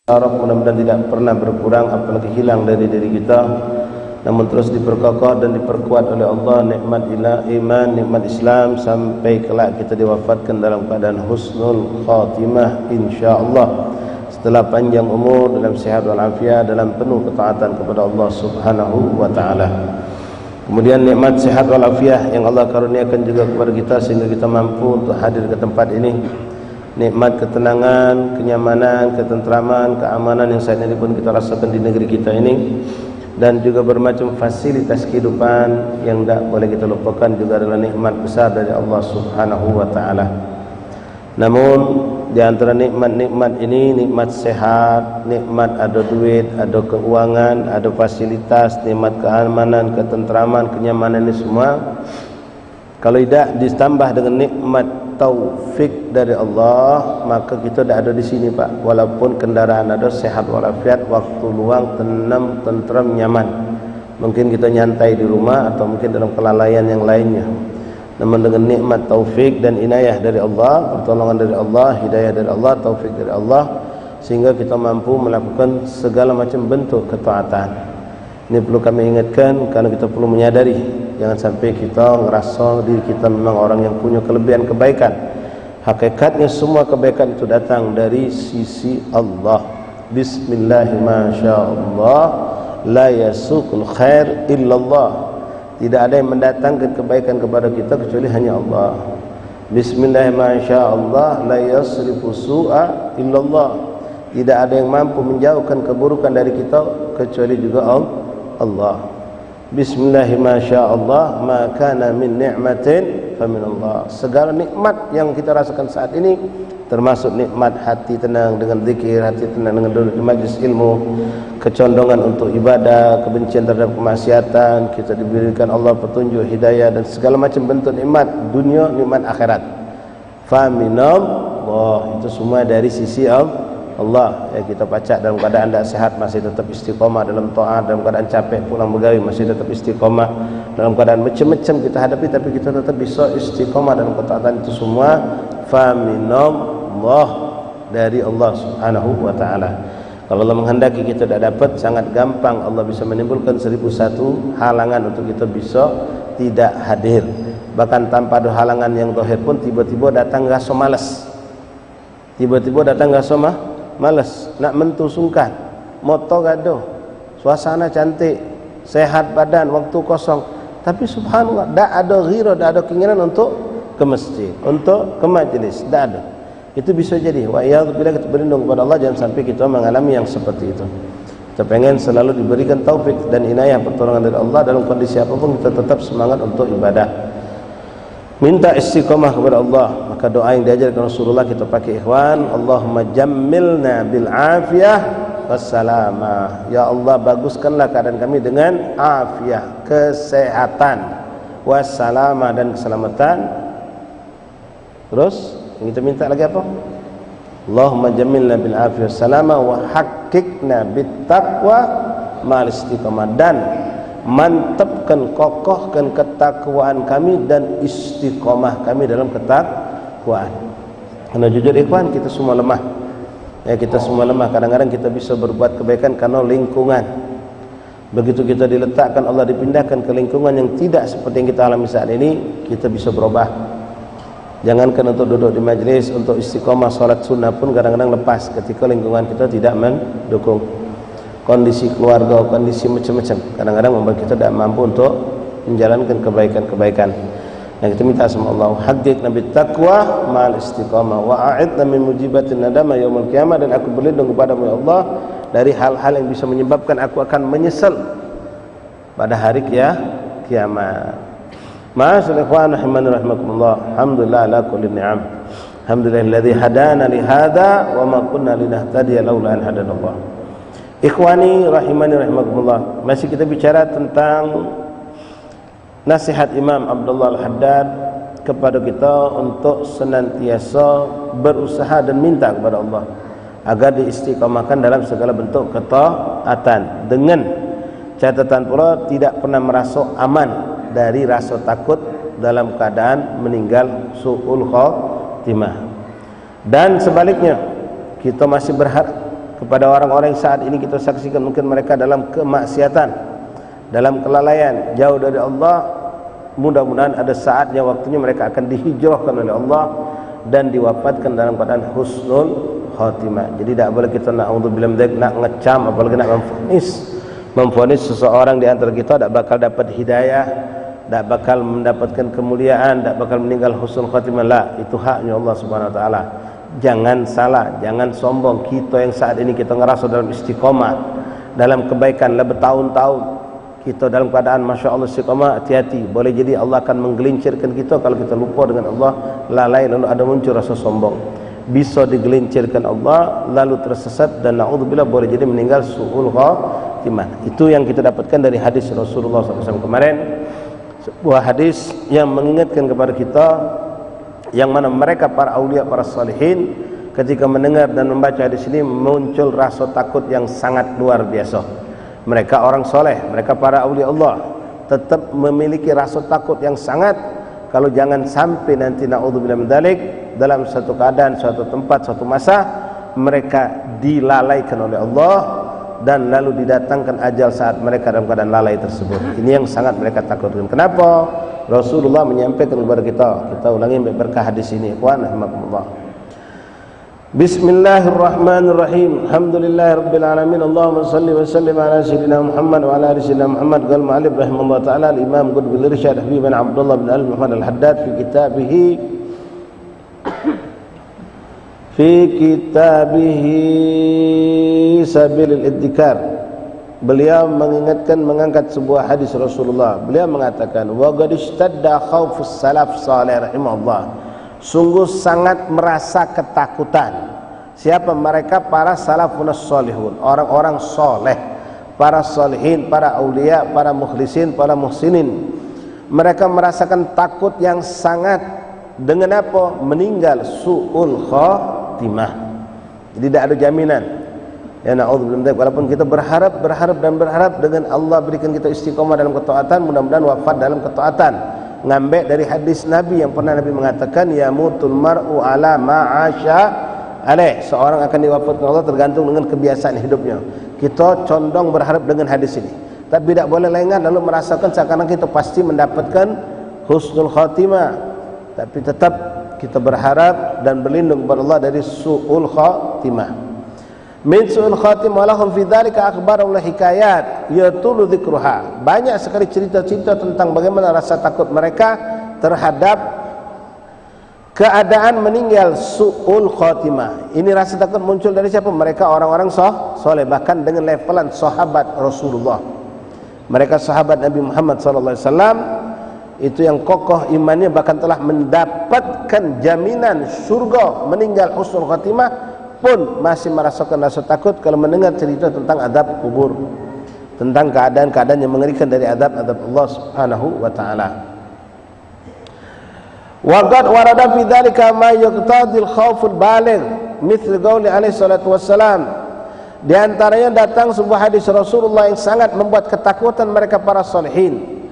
Arab mudah-mudahan tidak pernah berkurang apalagi hilang dari diri kita, namun terus diperkokoh dan diperkuat oleh Allah nikmat iman, nikmat Islam sampai kelak kita diwafatkan dalam keadaan husnul khatimah insyaallah, setelah panjang umur dalam sehat walafiat dalam penuh ketaatan kepada Allah Subhanahu wa taala. Kemudian nikmat sehat walafiat yang Allah karuniakan juga kepada kita sehingga kita mampu untuk hadir ke tempat ini. Nikmat ketenangan, kenyamanan, ketentraman, keamanan yang saat ini pun kita rasakan di negeri kita ini, dan juga bermacam fasilitas kehidupan yang tidak boleh kita lupakan juga adalah nikmat besar dari Allah Subhanahu wa taala. Namun di antara nikmat-nikmat ini, nikmat sehat, nikmat ada duit, ada keuangan, ada fasilitas, nikmat keamanan, ketentraman, kenyamanan ini semua, kalau tidak ditambah dengan nikmat taufik dari Allah, maka kita tidak ada di sini Pak. Walaupun kendaraan ada, sehat walafiat, waktu luang, tenang, tentram, nyaman. Mungkin kita nyantai di rumah atau mungkin dalam kelalaian yang lainnya. Namun dengan nikmat taufik dan inayah dari Allah, pertolongan dari Allah, hidayah dari Allah, taufik dari Allah, sehingga kita mampu melakukan segala macam bentuk ketaatan. Ini perlu kami ingatkan karena kita perlu menyadari, jangan sampai kita ngerasa diri kita memang orang yang punya kelebihan kebaikan. Hakikatnya semua kebaikan itu datang dari sisi Allah. Bismillahirrahmanirrahim. La yasuqul khair illallah. Tidak ada yang mendatangkan kebaikan kepada kita kecuali hanya Allah. Bismillahirrahmanirrahim. La yasrifu su'a illallah. Tidak ada yang mampu menjauhkan keburukan dari kita kecuali juga Allah. Bismillahirrahmanirrahim. Ma kana min ni'matin fa min Allah. Segala nikmat yang kita rasakan saat ini, termasuk nikmat hati tenang dengan zikir, hati tenang dengan duduk di majlis ilmu, kecondongan untuk ibadah, kebencian terhadap kemaksiatan, kita diberikan Allah petunjuk, hidayah dan segala macam bentuk nikmat dunia, nikmat akhirat. Fa min Allah, itu semua dari sisi Allah. Ya, kita pacak dalam keadaan tidak sehat masih tetap istiqamah dalam taat, dalam keadaan capek pulang begawi masih tetap istiqamah, dalam keadaan macam-macam kita hadapi tapi kita tetap bisa istiqamah dalam ketaatan, itu semua fa minallah, dari Allah Subhanahu wa taala. Kalau Allah menghendaki kita tidak dapat, sangat gampang Allah bisa menimbulkan 1001 halangan untuk kita bisa tidak hadir. Bahkan tanpa ada halangan yang zahir pun tiba-tiba datang rasa malas. Tiba-tiba datang rasa malas, nak mentu sungkan, motor gaduh, suasana cantik, sehat badan, waktu kosong, tapi subhanallah tak ada ghirah, tak ada keinginan untuk ke masjid, untuk ke majlis, tak ada. Itu bisa jadi. Wa iyadzubillah, kita berlindung kepada Allah jangan sampai kita mengalami yang seperti itu. Kita pengen selalu diberikan taufik dan inayah pertolongan dari Allah dalam kondisi apapun, kita tetap semangat untuk ibadah. Minta istiqamah kepada Allah. Maka doa yang diajarkan Rasulullah kita pakai ikhwan, Allahumma jammilna bil afiyah wassalamah. Ya Allah, baguskanlah keadaan kami dengan afiyah, kesehatan, wassalamah, dan keselamatan. Terus yang kita minta lagi apa? Allahumma jammilna bil afiyah wassalamah wa haqqiqna bit taqwa mal istiqamah, dan mantapkan, kokohkan ketakwaan kami dan istiqomah kami dalam ketakwaan. Karena jujur ikhwan, kita semua lemah. Ya, kita semua lemah. Kadang-kadang kita bisa berbuat kebaikan karena lingkungan. Begitu kita diletakkan, Allah dipindahkan ke lingkungan yang tidak seperti yang kita alami saat ini, kita bisa berubah. Jangankan untuk duduk di majlis, untuk istiqomah salat sunnah pun kadang-kadang lepas ketika lingkungan kita tidak mendukung. Kondisi keluarga, kondisi macam-macam kadang-kadang membuat kita tidak mampu untuk menjalankan kebaikan-kebaikan. Dan kita minta sama Allah, haqqiqna bit taqwa ma'al istiqamah wa a'idna min mujibatin nadama yaumil qiyamah, dan aku berlindung kepadamu ya Allah dari hal-hal yang bisa menyebabkan aku akan menyesal pada hari kiamat. Ma'asyiral ikhwan rahimanirahimakumullah, alhamdulillah ala kulli ni'am. Alhamdulillahilladzi hadana li hadza wa ma kunna linahtadiya laula an hadanallah. Ikhwani rahimani rahimakumullah, masih kita bicara tentang nasihat Imam Abdullah Al-Haddad kepada kita untuk senantiasa berusaha dan minta kepada Allah agar diistiqamahkan dalam segala bentuk ketaatan, dengan catatan pula tidak pernah merasa aman dari rasa takut dalam keadaan meninggal su'ul khatimah. Dan sebaliknya, kita masih berharap kepada orang-orang yang saat ini kita saksikan mungkin mereka dalam kemaksiatan, dalam kelalaian, jauh dari Allah. Mudah-mudahan ada saatnya, waktunya mereka akan dihijrahkan oleh Allah dan diwafatkan dalam keadaan husnul khatimah. Jadi tidak boleh kita na'udzubillah nak ngecam, apalagi nak memvonis seseorang di antara kita tidak bakal dapat hidayah, tidak bakal mendapatkan kemuliaan, tidak bakal meninggal husnul khatimah. Lah, itu haknya Allah Subhanahu wa taala. Jangan salah, jangan sombong. Kita yang saat ini kita ngerasa dalam istiqomah, dalam kebaikan lah bertahun-tahun, kita dalam keadaan Masya Allah istiqamah, hati-hati. Boleh jadi Allah akan menggelincirkan kita kalau kita lupa dengan Allah, lalai, lalu ada muncul rasa sombong. Bisa digelincirkan Allah lalu tersesat dan na'udzubillah boleh jadi meninggal su'ul khatimah. Itu yang kita dapatkan dari hadis Rasulullah SAW kemarin, sebuah hadis yang mengingatkan kepada kita yang mana mereka para aulia, para salihin, ketika mendengar dan membaca hadis ini muncul rasa takut yang sangat luar biasa. Mereka orang soleh, mereka para aulia Allah tetap memiliki rasa takut yang sangat, kalau jangan sampai nanti na'udzubillah min dzalik dalam satu keadaan, suatu tempat, suatu masa mereka dilalaikan oleh Allah dan lalu didatangkan ajal saat mereka dalam keadaan lalai tersebut. Ini yang sangat mereka takutkan. Kenapa? Rasulullah menyampaikan kepada kita. Kita ulangi berkah hadis ini, ikhwan rahimakumullah. Bismillahirrahmanirrahim. Alhamdulillahirabbil alamin. Allahumma shalli wa sallim ala sayyidina Muhammad wa ala ali sayyidina Muhammad. Qala al-mu'allif rahimahullah ta'ala al-Imam Qutb al-Irsyad Habib bin Abdullah bin Ali Muhammad al-Haddad fi kitabihi Sabil al-Iddikar. Beliau mengingatkan, mengangkat sebuah hadis Rasulullah. Beliau mengatakan wa qad ishtadda khaufus salaf salih rahimahullah. Sungguh sangat merasa ketakutan. Siapa mereka? Para salafun salihun, orang-orang soleh, para salihin, para aulia, para mukhlisin, para muhsinin. Mereka merasakan takut yang sangat. Dengan apa? Meninggal su'ul khatimah. Jadi tidak ada jaminan. Ya na'udzubillah, walaupun kita berharap dengan Allah berikan kita istiqomah dalam ketaatan, mudah-mudahan wafat dalam ketaatan. Ngambil dari hadis Nabi yang pernah Nabi mengatakan, yamutul mar'u ala ma'asha alaih. Seorang akan diwafatkan Allah tergantung dengan kebiasaan hidupnya. Kita condong berharap dengan hadis ini, tapi tidak boleh lengah lalu merasakan seakan-akan kita pasti mendapatkan husnul khatimah. Tapi tetap kita berharap dan berlindung kepada Allah dari su'ul khatimah. Min su'ul khatimah lahum fi dzalika akhbarul hikayat yatulu dzikruha. Banyak sekali cerita-cerita tentang bagaimana rasa takut mereka terhadap keadaan meninggal su'ul khatimah. Ini rasa takut muncul dari siapa? Mereka orang-orang soleh, bahkan dengan levelan sahabat Rasulullah. Mereka sahabat Nabi Muhammad sallallahu alaihi wasallam itu yang kokoh imannya, bahkan telah mendapatkan jaminan surga meninggal husnul khatimah, pun masih merasakan rasa takut kalau mendengar cerita tentang adab kubur, tentang keadaan-keadaan yang mengerikan dari adab-adab Allah Subhanahu wa taala. Wa qad warada fi dzalika ma yaqtadi al-khauf al-baligh mithl qauli alaihi salatu wassalam. Di antaranya datang sebuah hadis Rasulullah yang sangat membuat ketakutan mereka para salihin.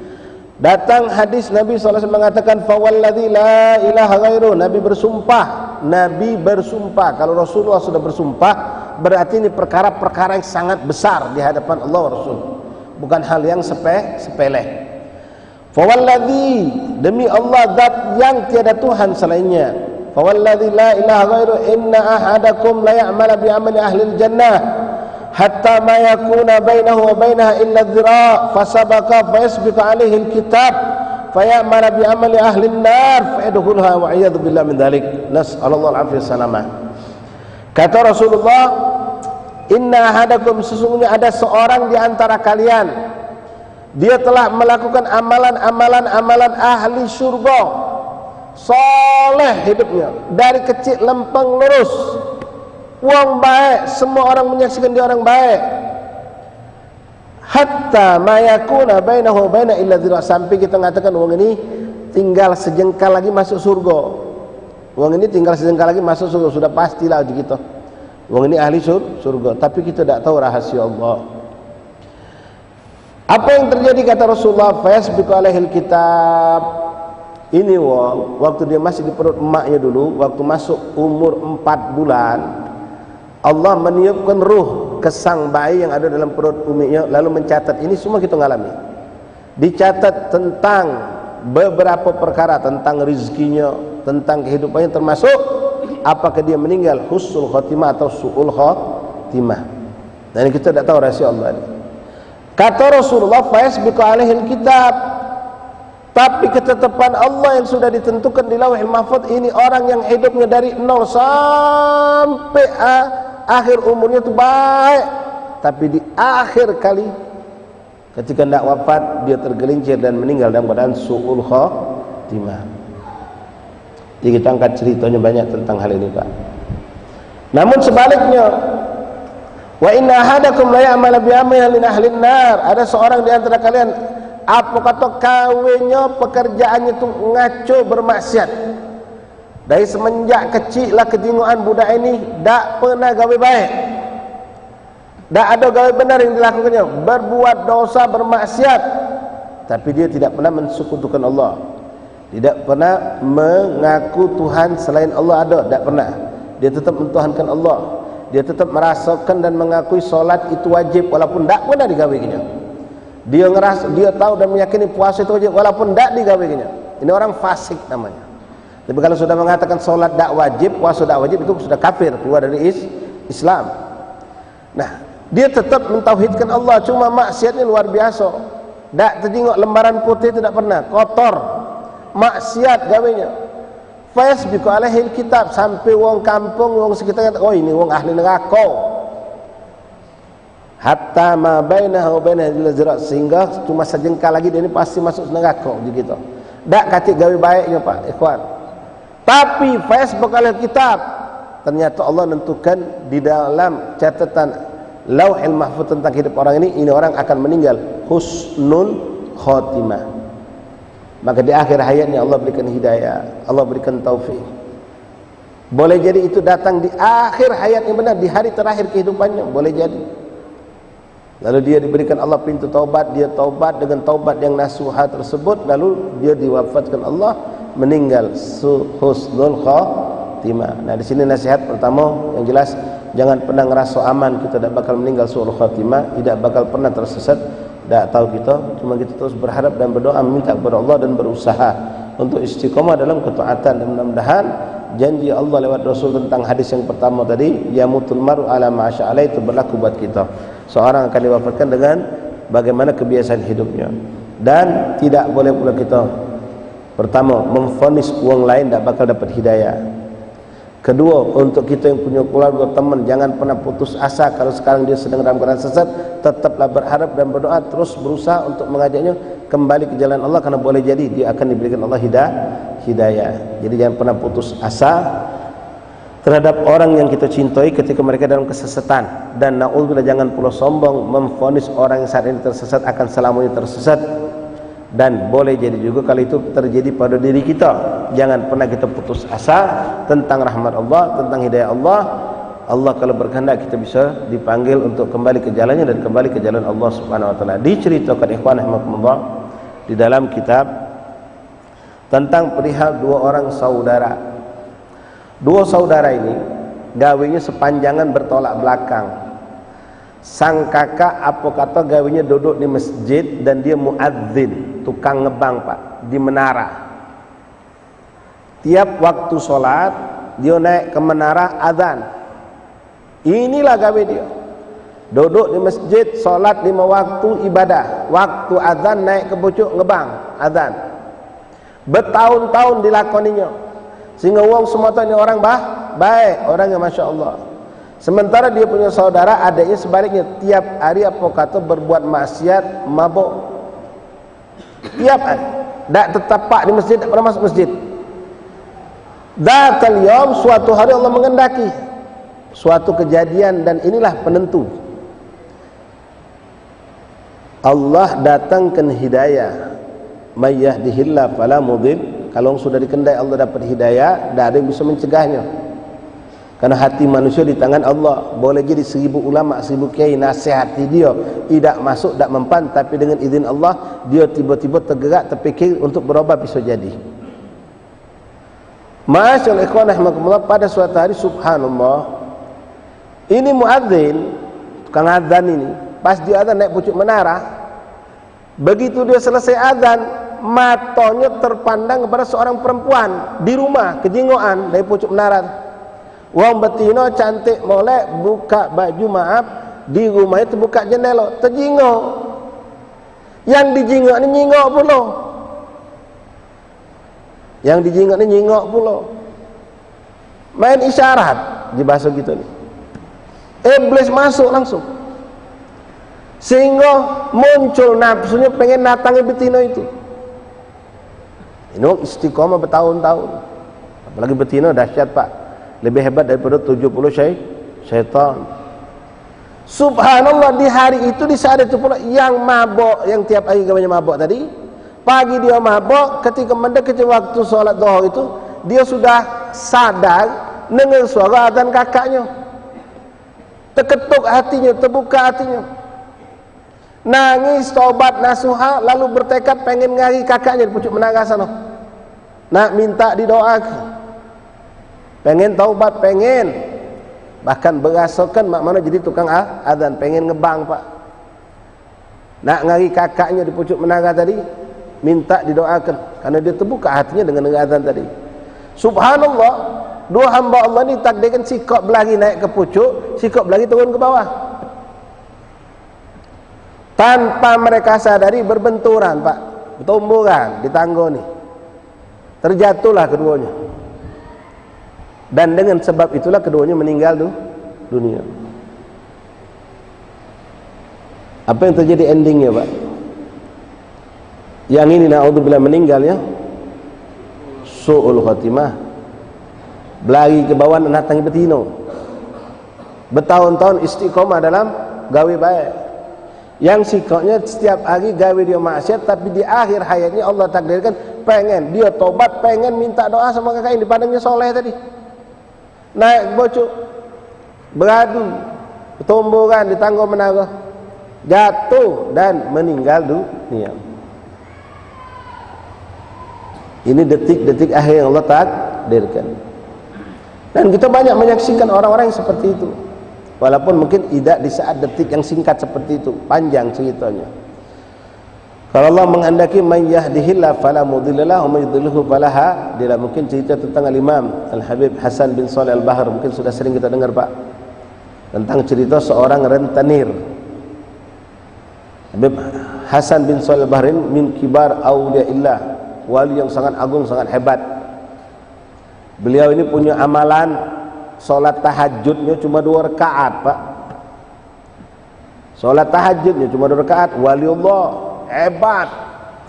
Datang hadis Nabi SAW mengatakan fawalladzi la ilaha ghairu. Nabi bersumpah. Kalau Rasulullah sudah bersumpah, berarti ini perkara-perkara yang sangat besar di hadapan Allah wa Rasul, bukan hal yang sepele. Fawalladzi, demi Allah zat yang tiada Tuhan selainnya. Fawalladzi la ilaha ghairu inna ahadakum la ya'malu bi amali ahli jannah hatta ma yakuna bainahu wa bainaha illa dhira' fasabaqa fayasbiqu alaihi alkitab fayamala bi amali ahli an-nar fayadkhulha wa a'yadu billah min dzalik. Nas'alullah al-'afiyah salamah. Kata Rasulullah, inna ahadakum, sesungguhnya ada seorang di antara kalian, dia telah melakukan amalan ahli surga, soleh hidupnya, dari kecil lempeng lurus, wong baik, semua orang menyaksikan dia orang baik. Hatta ma yakuna bainahu baina illa dzira, sampai kita mengatakan wong ini tinggal sejengkal lagi masuk surga. Wong ini tinggal sejengkal lagi masuk surga, sudah pastilah kita. Wong ini ahli surga, tapi kita tidak tahu rahasia Allah. Apa yang terjadi kata Rasulullah? Fayasbiqu alaihil kitab. Ini wong waktu dia masih di perut emaknya dulu, waktu masuk umur 4 bulan, Allah meniupkan ruh ke sang bayi yang ada dalam perut uminya, lalu mencatat. Ini semua kita ngalami. Dicatat tentang beberapa perkara, tentang rizkinya, tentang kehidupannya, termasuk apakah dia meninggal husnul khotimah atau su'ul khotimah. Dan kita tidak tahu rahsia Allah ini. Kata Rasulullah, "Fayasbiqu alaihil kitab." Tapi ketetapan Allah yang sudah ditentukan di Lauhil Mahfuz, ini orang yang hidupnya dari 0 sampai akhir umurnya itu baik, tapi di akhir kali ketika hendak wafat dia tergelincir dan meninggal dalam keadaan su'ul khotimah. Jadi kita angkat ceritanya banyak tentang hal ini, Pak. Namun sebaliknya, wa inna ahadakum la ya'malu bi amalin ahlin nar. Ada seorang di antara kalian, apa kata kawinnya, pekerjaannya itu ngaco bermaksiat. Dari semenjak kecil lah ketinguan budak ini tak pernah gawe baik, tak ada gawe benar yang dilakukannya, berbuat dosa bermaksiat, tapi dia tidak pernah mensekutukan Allah, tidak pernah mengaku Tuhan selain Allah ada, tak pernah. Dia tetap mentuhankan Allah, dia tetap merasakan dan mengakui solat itu wajib walaupun tak pernah digawinya. Dia ngerasa, dia tahu dan meyakini puasa itu wajib walaupun tak digawinya. Ini orang fasik namanya. Tapi kalau sudah mengatakan solat tak wajib, puasa tak wajib, itu sudah kafir, keluar dari Islam. Nah, dia tetap mentauhidkan Allah, cuma maksiatnya luar biasa. Tak terjengok lembaran putih, tidak pernah, kotor, maksiat gawenya. Fayasbiqu alaihil kitab, sampai wong kampung, wong sekitar kata, oh ini wong ahli neraka. Hatta ma bainahu wa bainal zira', sehingga cuma sejengkal lagi dia ini pasti masuk neraka begitu. Tak kacik gawe baiknya, Pak, ikhwan. Tapi Facebook Alkitab, ternyata Allah menentukan di dalam catatan Lauhil Mahfuz tentang hidup orang ini orang akan meninggal husnul khotimah. Maka di akhir hayatnya Allah berikan hidayah, Allah berikan taufik. Boleh jadi itu datang di akhir hayatnya, benar di hari terakhir kehidupannya, boleh jadi. Lalu dia diberikan Allah pintu taubat, dia taubat dengan taubat yang nasuha tersebut, lalu dia diwafatkan Allah, meninggal husnul khotimah. Nah, di sini nasihat pertama yang jelas, jangan pernah ngerasa aman kita tidak bakal meninggal su'ul khotimah, tidak bakal pernah tersesat. Tak tahu kita, cuma kita terus berharap dan berdoa meminta kepada Allah dan berusaha untuk istiqamah dalam ketaatan, dan mudah-mudahan janji Allah lewat Rasul tentang hadis yang pertama tadi, yamutul mar'u ala ma sya'ala, itu berlaku buat kita. Seorang akan diwafatkan dengan bagaimana kebiasaan hidupnya, dan tidak boleh pula kita pertama memvonis uang lain tak bakal dapat hidayah. Kedua, untuk kita yang punya keluarga, teman, jangan pernah putus asa. Kalau sekarang dia sedang dalam keadaan sesat, tetaplah berharap dan berdoa, terus berusaha untuk mengajaknya kembali ke jalan Allah, karena boleh jadi dia akan diberikan Allah hidayah. Jadi jangan pernah putus asa terhadap orang yang kita cintai ketika mereka dalam kesesatan, dan na'udzubillah jangan pula sombong memvonis orang yang saat ini tersesat akan selamanya tersesat. Dan boleh jadi juga kalau itu terjadi pada diri kita, jangan pernah kita putus asa tentang rahmat Allah, tentang hidayah Allah. Allah kalau berkehendak kita bisa dipanggil untuk kembali ke jalannya dan kembali ke jalan Allah Subhanahu wa taala. Diceritakan ikhwan rahimakumullah di dalam kitab tentang perihal dua orang saudara. Dua saudara ini gawinya sepanjangan bertolak belakang. Sang kakak apa kata gawinya duduk di masjid dan dia muadzin, tukang ngebang, Pak, di menara. Tiap waktu sholat dia naik ke menara azan. Inilah gawe dia, duduk di masjid, sholat 5 waktu ibadah, waktu azan naik ke pucuk ngebang azan. Bertahun-tahun dilakoninya, sehingga orang semua tahu ini orang baik, orang yang masya Allah. Sementara dia punya saudara, adiknya sebaliknya, tiap hari apa kata berbuat maksiat, mabuk. Tiap hari, tak tertapak di masjid, tak pernah masuk masjid. Datal yaum, suatu hari Allah mengendaki suatu kejadian, dan inilah penentu. Allah datangkan hidayah. May yahdihillahu fala mudhill. Kalau sudah dikendaki Allah dapat hidayah, tak ada yang bisa mencegahnya. Karena hati manusia di tangan Allah. Boleh jadi 1000 ulama, 1000 kiai nasihati dia, tidak masuk, tak mempan, tapi dengan izin Allah dia tiba-tiba tergerak, terfikir untuk berubah, bisa jadi. Masyaallah ikhwan rahimakumullah, pada suatu hari subhanallah, Ini muadzin, tukang adzan ini, pas dia adzan naik pucuk menara, begitu dia selesai adzan, matanya terpandang kepada seorang perempuan di rumah, kejingoan dari pucuk menara. Wong betina cantik molek, buka baju, maaf, di rumah itu buka jendela, terjingok. Yang dijingok ni nyingok pula. Yang dijingok ni nyingok pula. Main isyarat di bahasa gitu ni. Iblis masuk langsung, sehingga muncul nafsunya pengen natangi betina itu. Ini istiqomah bertahun-tahun. Apalagi betina dahsyat pak, lebih hebat daripada 70 syaitan. Subhanallah, di hari itu, di saat itu pula yang mabok, yang tiap hari gamanya mabok tadi, pagi dia mabok, ketika mendekati waktu sholat duha itu, dia sudah sadar dengar suara adzan kakaknya. Terketuk hatinya, terbuka hatinya, nangis, taubat, nasuha, lalu bertekad pengen ngari kakaknya di pucuk menara sana, nak minta didoakan, pengen taubat, pengen bahkan berasakan mak mana jadi tukang adzan, pengen ngebang pak, nak ngari kakaknya di pucuk menara tadi, minta didoakan karena dia terbuka hatinya dengan adzan tadi. Subhanallah, dua hamba Allah ni takdirkan sikap belari naik ke pucuk, sikap belari turun ke bawah. Tanpa mereka sadari berbenturan pak, bertumburan di tangga ni. Terjatuhlah keduanya. Dan dengan sebab itulah keduanya meninggal dunia. Apa yang terjadi endingnya pak? Yang ini na'udzubillah meninggal ya, su'ul khatimah, belari ke bawah dan datangi betina. Bertahun-tahun istiqomah dalam gawe baik. Yang sikapnya setiap hari gawe dia maksiat, tapi di akhir hayatnya Allah takdirkan pengen dia tobat, pengen minta doa sama kakak yang dipandangnya soleh tadi. Naik bocok, beradu, bertumburan di tangga menara, jatuh dan meninggal dunia. Ini detik-detik akhir yang Allah takdirkan. Dan kita banyak menyaksikan orang-orang yang seperti itu, walaupun mungkin tidak di saat detik yang singkat seperti itu, panjang ceritanya. Kalau Allah menghendaki man yahdihillahu fala mudhillalah wa man yudhlilhu fala hadiyalah. Mungkin cerita tentang Al-Imam Al-Habib Hasan bin Shalih Al-Bahr, mungkin sudah sering kita dengar pak, tentang cerita seorang rentenir. Habib Hasan bin Shalih Al-Bahr min kibar awliyaillah, wali yang sangat agung, sangat hebat. Beliau ini punya amalan solat tahajudnya cuma 2 rakaat pak. Solat tahajudnya cuma 2 rakaat. Waliullah hebat.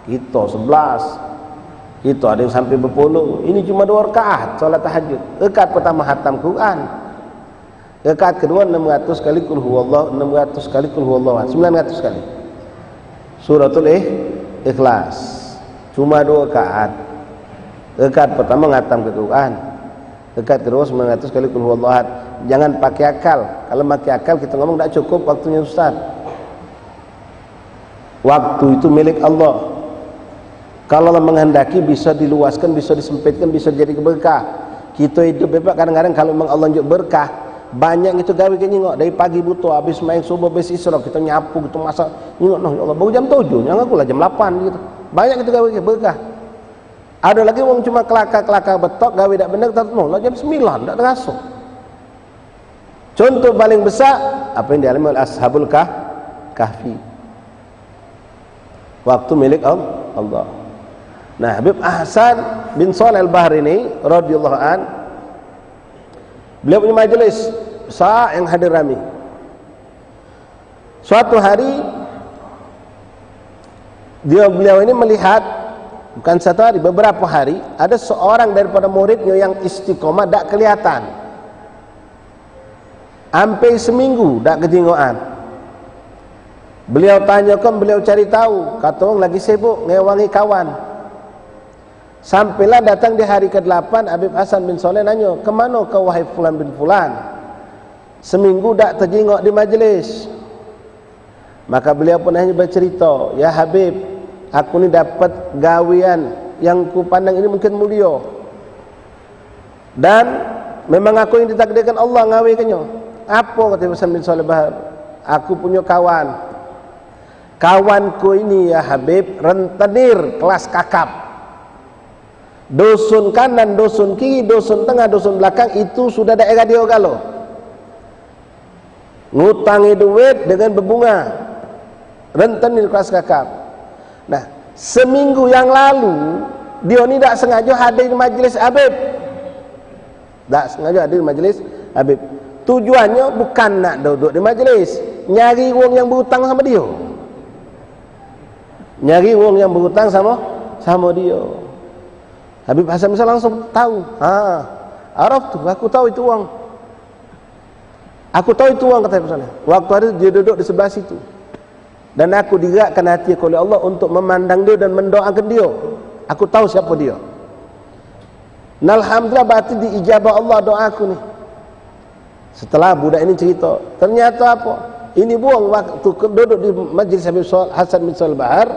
Kita 11, kita ada yang sampai berpuluh. Ini cuma 2 rakaat solat tahajud. Rakaat pertama hatam Quran, rakaat kedua 600 kali qul huwallah, 600 kali qul huwallah, 900 kali suratul Ikhlas. Cuma 2 rakaat. Rakaat pertama ngatam Quran, rakaat kedua 900 kali qul huwallahu ahad. Jangan pakai akal. Kalau pakai akal kita ngomong tidak cukup waktunya ustaz. Waktu itu milik Allah. Kalau Allah menghendaki bisa diluaskan, bisa disempitkan, bisa jadi berkah. Kita hidup bebas kadang-kadang kalau memang Allah unjuk berkah, banyak itu gawe ke nyingok dari pagi butuh, habis main subuh, habis isra kita nyapu, kita masak nyingok. Noh ya Allah baru jam 7, yang aku lah jam 8 gitu. Banyak itu gawe ke berkah. Ada lagi orang cuma kelakar betok, gawe tak benar, tak tahu, jam 9, tak terasa. Contoh paling besar, apa yang dialami oleh Ashabul Kahfi. Waktu milik Allah. Nah, Habib Hasan bin Shalih Al-Bahr ini, radhiyallahu an, beliau punya majelis besar yang hadir ramai. Suatu hari, beliau ini melihat, bukan satu hari, beberapa hari, ada seorang daripada muridnya yang istiqomah tak kelihatan. Sampai seminggu tak kejingoan. Beliau tanyakan, beliau cari tahu, kata orang lagi sibuk ngewangi kawan. Sampailah datang di hari ke-8, Habib Hasan bin Shalih nanya, kemana kau wahai fulan bin fulan? Seminggu tak terjingok di majlis. Maka beliau pun hanya bercerita, ya Habib, aku ni dapat gawian yang ku pandang ini mungkin mulia, dan memang aku yang ditakdirkan Allah ngawikannya. Apa kata Hasan bin Shalih Bahar? Aku punya kawanku ini ya Habib, rentenir kelas kakap, dusun kanan, dusun kiri, dusun tengah, dusun belakang, itu sudah daerah dia galau, ngutangi duit dengan berbunga, rentenir kelas kakap. Nah, seminggu yang lalu dia ni tak sengaja hadir di majlis Habib, tak sengaja hadir di majlis Habib. Tujuannya bukan nak duduk di majlis, nyari wong yang berhutang sama dia, nyari wong yang berhutang sama dia. Habib Hasan bisa langsung tahu, araf tu, aku tahu itu wong, aku tahu itu wong, kata Habib Saleh. Waktu hari dia duduk di sebelah situ, dan aku digerakkan hati oleh Allah untuk memandang dia dan mendoakan dia. Aku tahu siapa dia. Alhamdulillah berarti diijabah Allah doa aku ni. Setelah budak ini cerita, ternyata apa? Ini buang waktu duduk di majlis Habib Hasan bin Shalih Bahar,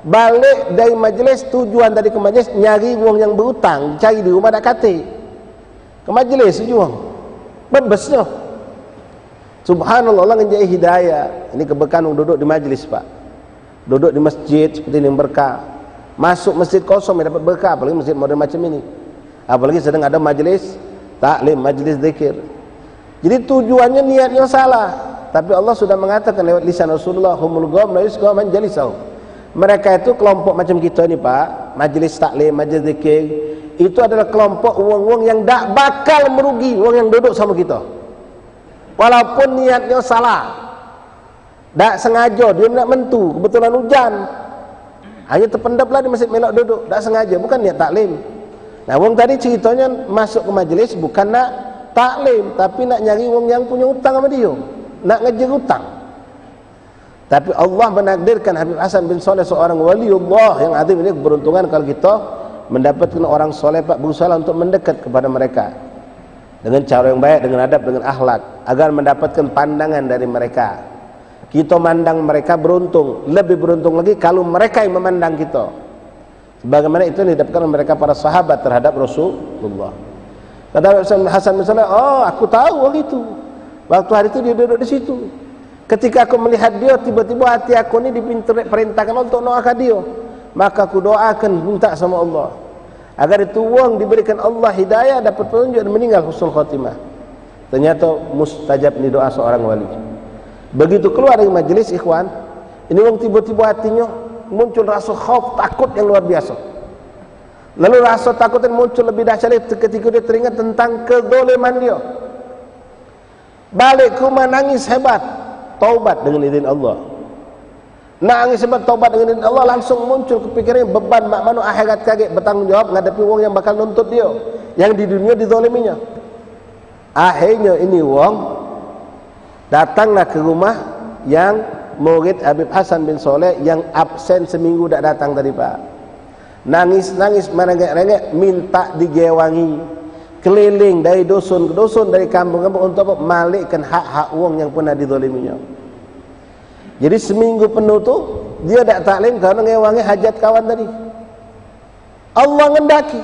balik dari majlis, tujuan tadi ke majlis nyari wong yang berhutang, cari di rumah dak kate. Ke majlis tujuan. Bebasnya. Subhanallah, Allah ngejai hidayah. Ini keberkahan duduk di majlis, Pak. Duduk di masjid seperti ini berkah. Masuk masjid kosong dapat berkah, apalagi masjid modern macam ini. Apalagi sedang ada majlis taklim, majlis zikir. Jadi tujuannya, niatnya salah. Tapi Allah sudah mengatakan lewat lisan Rasulullah, humul gham la yusqa man jalisahum. Mereka itu kelompok macam kita ni, Pak. Majlis taklim, majlis zikir, itu adalah kelompok wong-wong yang tak bakal merugi wong yang duduk sama kita. Walaupun niatnya salah, tak sengaja dia nak mentu, kebetulan hujan, hanya terpendaplah di masjid melok duduk, tak sengaja, bukan niat taklim. Nah, wong tadi ceritanya masuk ke majlis bukan nak taklim, tapi nak nyari wong yang punya hutang sama dia, nak ngejar hutang. Tapi Allah menakdirkan Habib Hasan bin Shalih seorang waliullah yang azim. Ini keberuntungan kalau kita mendapatkan orang soleh, Pak, berusaha untuk mendekat kepada mereka dengan cara yang baik, dengan adab, dengan akhlak, agar mendapatkan pandangan dari mereka. Kita mandang mereka beruntung, lebih beruntung lagi kalau mereka yang memandang kita. Sebagaimana itu yang didapatkan mereka para sahabat terhadap Rasulullah. Kata Hasan bin Shalih, oh aku tahu waktu itu. Waktu hari itu dia duduk di situ. Ketika aku melihat dia, tiba-tiba hati aku ini diperintahkan untuk doakan dia. Maka aku doakan, minta sama Allah agar itu wong diberikan Allah hidayah, dapat petunjuk dan meninggal husnul khatimah. Ternyata mustajab ni doa seorang wali. Begitu keluar dari majlis, ikhwan, ini wong tiba-tiba hatinya muncul rasa khauf, takut yang luar biasa. Lalu rasa takut yang muncul lebih dahsyat ketika dia teringat tentang kezaliman dia. Balik ke rumah nangis hebat, taubat dengan izin Allah. Nangis hebat, taubat dengan izin Allah, langsung muncul kepikiran beban mak manu akhirat kaget bertanggung jawab menghadapi wong yang bakal nuntut dia, yang di dunia dizaliminya. Akhirnya ini wong datanglah ke rumah yang murid Habib Hasan bin Shalih yang absen seminggu tak datang tadi, Pak. Nangis-nangis, merengek-rengek, minta digewangi, keliling dari dusun ke dusun, dari kampung-kampung untuk malikkan hak-hak wong yang pernah dizaliminya. Jadi seminggu penuh tu dia tak taklim kerana ngewangi hajat kawan tadi. Allah ngendaki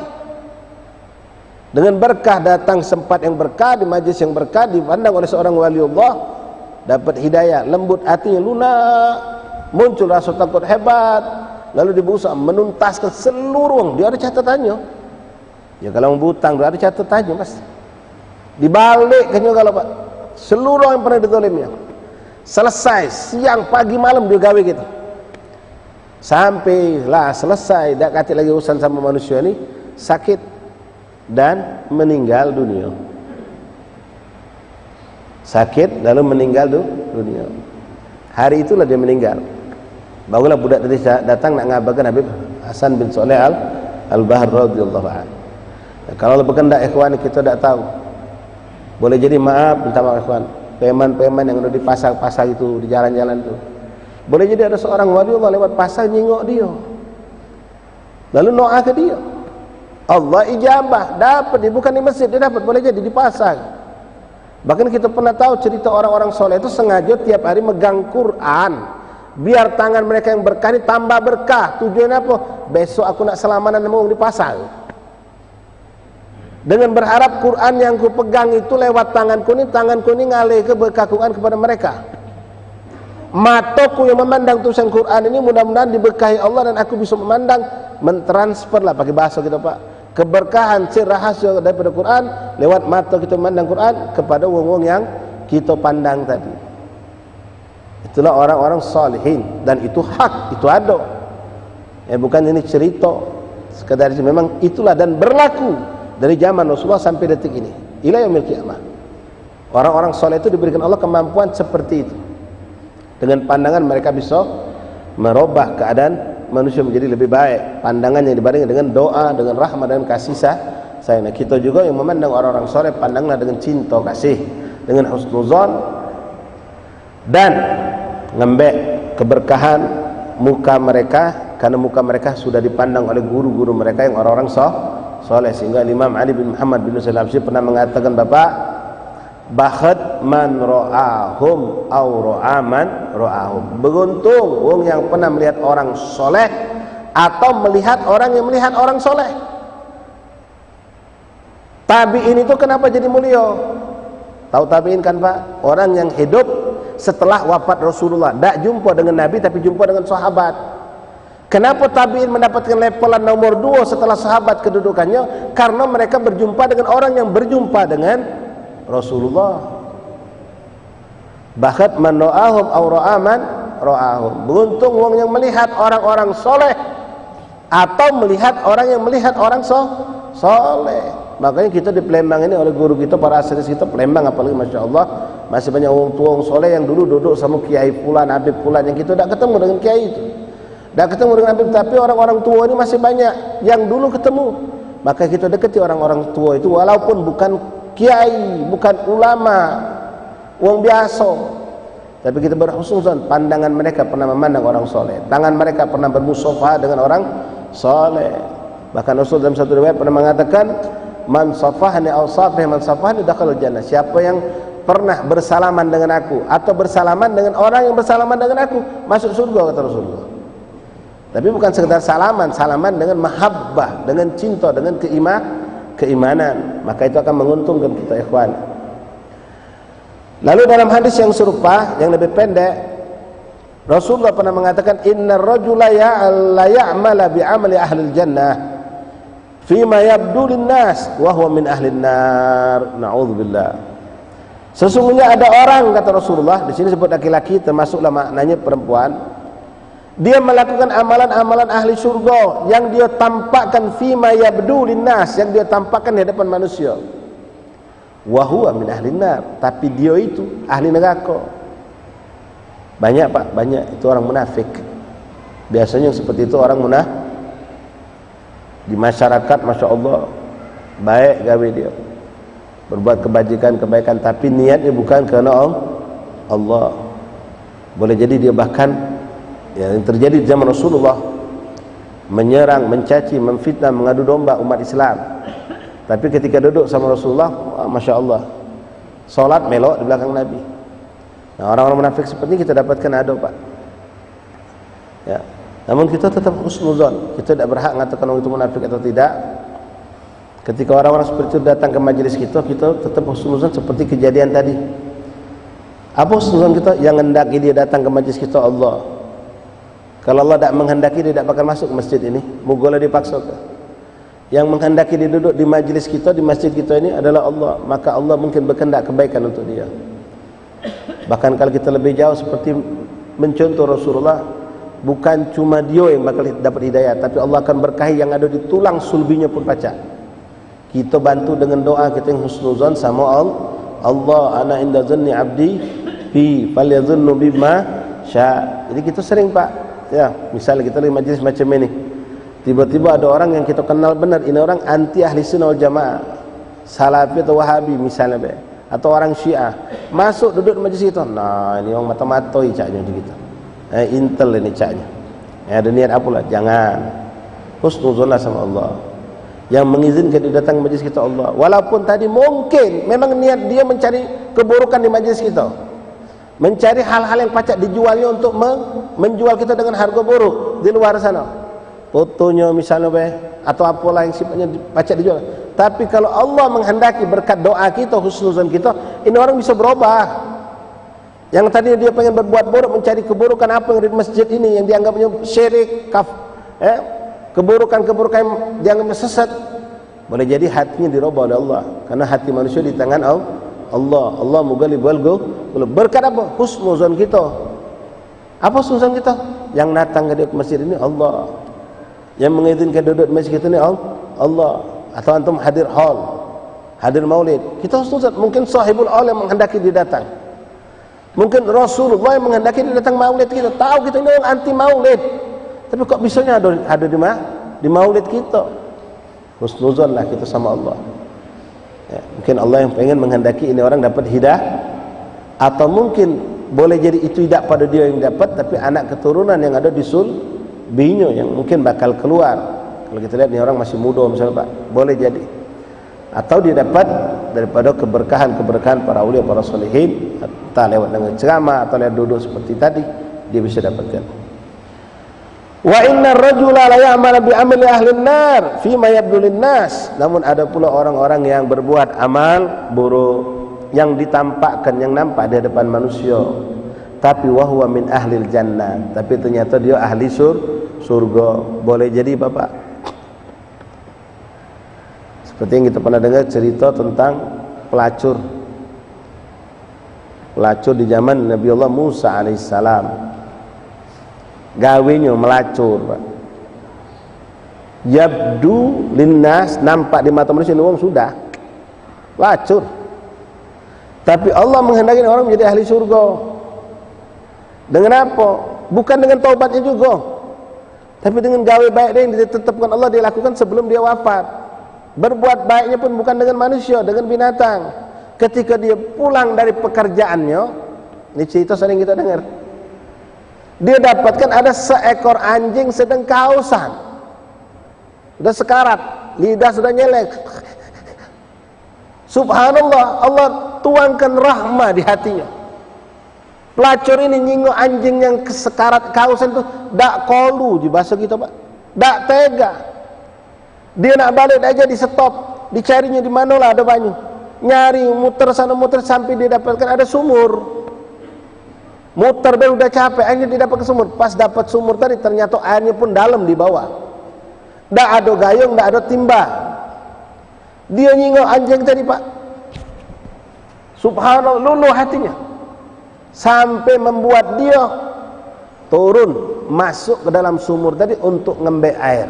dengan berkah, datang sempat yang berkah, di majlis yang berkah, dipandang oleh seorang wali Allah, dapat hidayah, lembut hatinya, lunak, muncul rasa takut hebat, lalu dia berusaha menuntaskan seluruh. Dia ada catatannya. Ya kalau berhutang dia ada catatannya, Mas. Dibalikkannya kalau Pak, seluruh yang pernah dizalimnya. Selesai, siang, pagi, malam dia gawe gitu. Sampailah selesai, tak kata lagi urusan sama manusia ni, sakit dan meninggal dunia. Sakit lalu meninggal dunia. Hari itulah dia meninggal. Barulah budak tadi datang nak ngabarkan Habib Hasan bin Shalih Al-Bahar radhiyallahu anhu. Kalau berkendak ikhwan kita tak tahu. Boleh jadi maaf, minta maaf ikhwan. Preman-preman yang ada di pasar-pasar itu, di jalan-jalan itu. Boleh jadi ada seorang wali Allah lewat pasar nyingok dia. Lalu doa ke dia. Allah ijabah, dapat dia, bukan di masjid dia dapat, boleh jadi di pasar. Bahkan kita pernah tahu cerita orang-orang soleh itu sengaja tiap hari megang Quran, biar tangan mereka yang berkah ini tambah berkah. Tujuannya apa? Besok aku nak selamanan nemu di pasar. dengan berharap Quran yang ku pegang itu lewat tanganku ini ngalih kebekakuan kepada mereka. Mataku yang memandang tulisan Quran ini mudah-mudahan diberkahi Allah dan aku bisa memandang, mentransfer lah pakai bahasa kita Pak, keberkahan rahasia daripada Quran lewat mata kita memandang Quran kepada wong-wong yang kita pandang tadi. Itulah orang-orang salihin, dan itu hak, itu ada. Bukan ini cerita sekadar memang itulah dan berlaku dari zaman Rasulullah sampai detik ini ila yaumil qiyamah. Orang-orang soleh itu diberikan Allah kemampuan seperti itu. Dengan pandangan mereka bisa merubah keadaan manusia menjadi lebih baik. Pandangannya dibarengi dengan doa, dengan rahmat dan kasih sayang. Kita juga yang memandang orang-orang soleh, pandanglah dengan cinta kasih, dengan husnuzon, dan ngembek keberkahan muka mereka, karena muka mereka sudah dipandang oleh guru-guru mereka yang orang-orang soleh. Sehingga Imam Ali bin Muhammad bin Salam pernah mengatakan, Bapak, bakhat man ra'ahum aw ra'aman ra'ahum. Beruntung wong yang pernah melihat orang soleh atau melihat orang yang melihat orang soleh. Tabi'in itu kenapa jadi mulia? Tahu tabi'in kan Pak? Orang yang hidup setelah wafat Rasulullah, tidak jumpa dengan Nabi tapi jumpa dengan sahabat. Kenapa tabi'in mendapatkan levelan nomor 2 setelah sahabat kedudukannya? Karena mereka berjumpa dengan orang yang berjumpa dengan Rasulullah. Bakhat man ra'ahum aw ra'aman ra'ahum. Beruntung wong yang melihat orang-orang soleh atau melihat orang yang melihat orang soleh. Makanya kita di Palembang ini oleh guru kita, para asatidz kita Palembang apalagi Masya Allah, masih banyak orang tua orang soleh yang dulu duduk sama Kiai Fulan, Habib Fulan, yang kita tidak ketemu dengan Kiai itu, tidak ketemu dengan Habib, tapi orang-orang tua ini masih banyak yang dulu ketemu. Maka kita dekati orang-orang tua itu walaupun bukan Kiai, bukan ulama, orang biasa, tapi kita berhusnuzon, pandangan mereka pernah memandang orang soleh, tangan mereka pernah bermusafahah dengan orang soleh. Bahkan Rasul dalam satu riwayat pernah mengatakan, man safahani aw safih man safahani dakhalal jannah. Siapa yang pernah bersalaman dengan aku atau bersalaman dengan orang yang bersalaman dengan aku, masuk surga, kata Rasulullah. Tapi bukan sekedar salaman, salaman dengan mahabbah, dengan cinta, dengan keimanan. Maka itu akan menguntungkan kita, ikhwan. Lalu dalam hadis yang serupa, yang lebih pendek, Rasulullah pernah mengatakan, innar rajula la ya'mala bi'amali ahlil jannah fima yabdu linnas wa huwa min ahlin nar. Na'udzubillah. Sesungguhnya ada orang, kata Rasulullah, di sini sebut laki-laki, termasuklah maknanya perempuan, dia melakukan amalan-amalan ahli surga yang dia tampakkan fima yabdu linnas, yang dia tampakkan di hadapan manusia, wa huwa min ahlin nar, tapi dia itu ahli neraka. Banyak Pak, banyak itu orang munafik. Biasanya seperti itu orang munafik di masyarakat, Masya Allah baik gawe dia, berbuat kebajikan, kebaikan, tapi niatnya bukan karena Allah. Boleh jadi dia bahkan, ya, yang terjadi di zaman Rasulullah, menyerang, mencaci, memfitnah, mengadu domba umat Islam. Tapi ketika duduk sama Rasulullah, Masya Allah, sholat melok di belakang Nabi. Nah, orang-orang munafik seperti ini kita dapatkan ada Pak, ya. Namun kita tetap husnuzon, kita tidak berhak mengatakan orang itu munafik atau tidak. Ketika orang-orang seperti itu datang ke majelis kita tetap husnuzon seperti kejadian tadi. Apa husnuzon kita? Yang hendaki dia datang ke majelis kita Allah. Kalau Allah tidak menghendaki, dia tidak bakal masuk ke masjid ini. Mugola dipaksa. Yang menghendaki dia duduk di majelis kita, di masjid kita ini adalah Allah. Maka Allah mungkin berkehendak kebaikan untuk dia. Bahkan kalau kita lebih jauh seperti mencontoh Rasulullah, bukan cuma dia yang bakal dapat hidayah, tapi Allah akan berkahi yang ada di tulang sulbinya pun pacak. Kita bantu dengan doa kita yang husnuzon sama Allah. Ana inda zanni abdi fi falyadhunnu bima sya. Jadi kita sering Pak, ya, misalnya kita lagi majlis macam ini, tiba-tiba ada orang yang kita kenal benar, ini orang anti ahli sunnah wal jamaah, salafi atau wahabi misalnya be, atau orang syiah, masuk duduk di majlis itu, nah ini orang mata-matoi caknya gitu. Intel ini caknya, ada niat apalah, jangan. Husnuzonlah sama Allah, yang mengizinkan dia datang majlis kita Allah, walaupun tadi mungkin memang niat dia mencari keburukan di majlis kita, mencari hal-hal yang pacak dijualnya untuk menjual kita dengan harga buruk di luar sana. fotonya misalnya atau apalah yang sifatnya baca dijual. Tapi kalau Allah menghendaki berkat doa kita, husnuzon kita, ini orang bisa berubah. Yang tadinya dia pengen berbuat buruk, mencari keburukan apa yang ada di masjid ini yang dianggapnya syirik, keburukan-keburukan yang dianggapnya sesat, boleh jadi hatinya dirubah oleh Allah, karena hati manusia di tangan Allah. Allah mughalibul qulub. Berkat apa? Husnuzon kita. Apa husnuzon kita? Yang datang ke masjid ini Allah, yang mengizinkan duduk di masjid ini Allah. Atau antum hadir hall, hadir maulid, kita husnuzon. Mungkin sahibul hall yang menghendaki dia datang, mungkin Rasulullah yang menghendaki dia datang maulid kita. Tahu kita ini orang anti maulid, tapi kok bisanya ada di maulid kita. Husnuzon lah kita sama Allah. Ya, mungkin Allah yang pengen menghendaki ini orang dapat hidayah, atau mungkin boleh jadi itu tidak pada dia yang dapat, tapi anak keturunan yang ada di sulbinya yang mungkin bakal keluar. Kalau kita lihat ini orang masih muda misalnya Pak, boleh jadi. Atau dia dapat daripada keberkahan para awliya, para solihin, entah lewat dengan ceramah atau lewat duduk seperti tadi, dia bisa dapatkan. Wa innar rajula la ya'malu bi amali ahli an-nar fi ma yabdu lin-nas. Namun ada pula orang-orang yang berbuat amal buruk yang ditampakkan, yang nampak di hadapan manusia, tapi wa huwa min ahlil jannah, tapi ternyata dia ahli surga. Boleh jadi Bapak. Seperti yang kita pernah dengar cerita tentang pelacur di zaman Nabi Allah Musa alaihissalam. Gawenya melacur, Pak. Yabdu linnas, nampak di mata manusia, orang sudah pelacur. Tapi Allah menghendaki orang menjadi ahli surga. Dengan apa? Bukan dengan taubatnya juga, tapi dengan gawe baik dia yang ditetapkan Allah dia lakukan sebelum dia wafat. Berbuat baiknya pun bukan dengan manusia, dengan binatang. Ketika dia pulang dari pekerjaannya, ini cerita sering kita dengar, dia dapatkan ada seekor anjing sedang kehausan, sudah sekarat, lidah sudah nyelek. Subhanallah, Allah tuangkan rahmah di hatinya. Pelacur ini nyinggung anjing yang sekarat kehausan itu, dak kolu di bahasa kita Pak, dak tega. Dia nak balik aja di stop, dicarinya di mana lah ada banyu, nyari muter sana muter sampai dia dapatkan ada sumur. Muter dia udah capek, akhirnya dia dapat ke sumur. Pas dapat sumur tadi ternyata airnya pun dalam di bawah, ndak ada gayung, ndak ada timba. Dia nyinggung anjing tadi Pak, subhanallah, luluh hatinya, sampai membuat dia turun masuk ke dalam sumur tadi untuk ngambil air.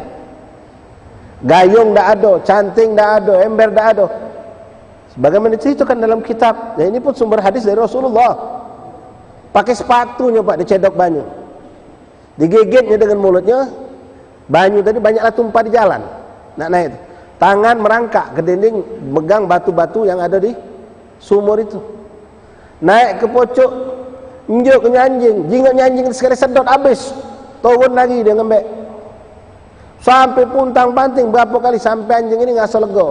Gayung tak ada, canting tak ada, ember tak ada, sebagaimana diceritakan dalam kitab. Dan ini pun sumber hadis dari Rasulullah. Pakai sepatunya Pak dicedok banyu, digigitnya dengan mulutnya, banyu tadi banyaklah tumpah di jalan. Nak naik, tangan merangkak ke dinding, megang batu-batu yang ada di sumur itu. Naik ke pocok, njuk ke anjing, jingok anjing sekali sedot habis, turun lagi dia ngembek. Sampai puntang panting berapa kali sampai anjing ini nggak lega.